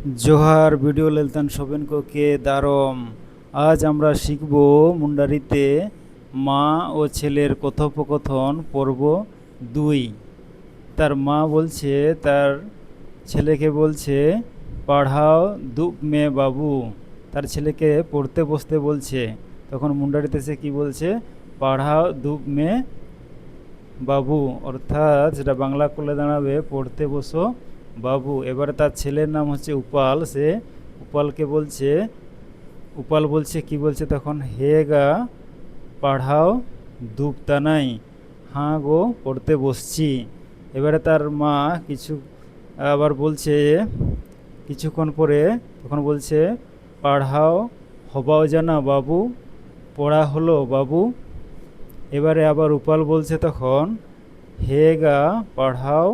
Johar video লেলতান সবেন কে দারম। আজ আমরা শিখব মুন্ডারিতে মা ও ছেলের কথোপকথন পর্ব 2। তার মা বলছে তার ছেলেকে বলছে পড়াও দুপ মে বাবু। তার ছেলেকে পড়তে বসতে বলছে, তখন মুন্ডারিতে সে কি বলছে? পড়াও দুপ মে বাবু, অর্থাৎ যেটা বাংলা করলে দাঁড়াবে পড়তে বসো বাবু। এবারে তার ছেলের নাম হচ্ছে উপাল, সে উপালকে বলছে, উপাল বলছে কি বলছে তখন? হে গা পড়াও দুপতা নাই, হাঁ গো পড়তে বসছি। এবারে তার মা আবার বলছে কিছুক্ষণ পরে, তখন বলছে পড়াও হবাও জানা বাবু, পড়া হলো বাবু। এবারে আবার উপাল বলছে তখন, হে গা পড়াও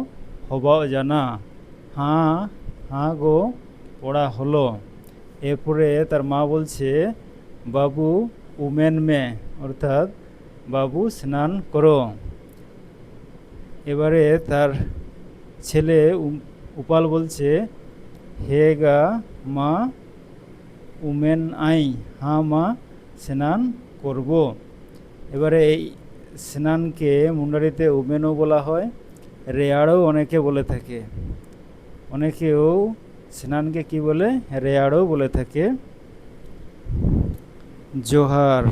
হবাও জানা, হাঁ হাঁ গো পড়া হলো। এরপরে তার মা বলছে বাবু উমেন মে, অর্থাৎ বাবু স্নান করো। এবারে তার ছেলে উপাল বলছে হে গা মা উমেন আই, হ্যাঁ মা স্নান করব। এবারে এই স্নানকে মুন্ডারিতে উমেনও বলা হয়, রেয়াড়ও অনেকে বলে থাকে। অনেকেও স্নানকে কি বলে? রেয়াড়ও বলে থাকে। জোহার।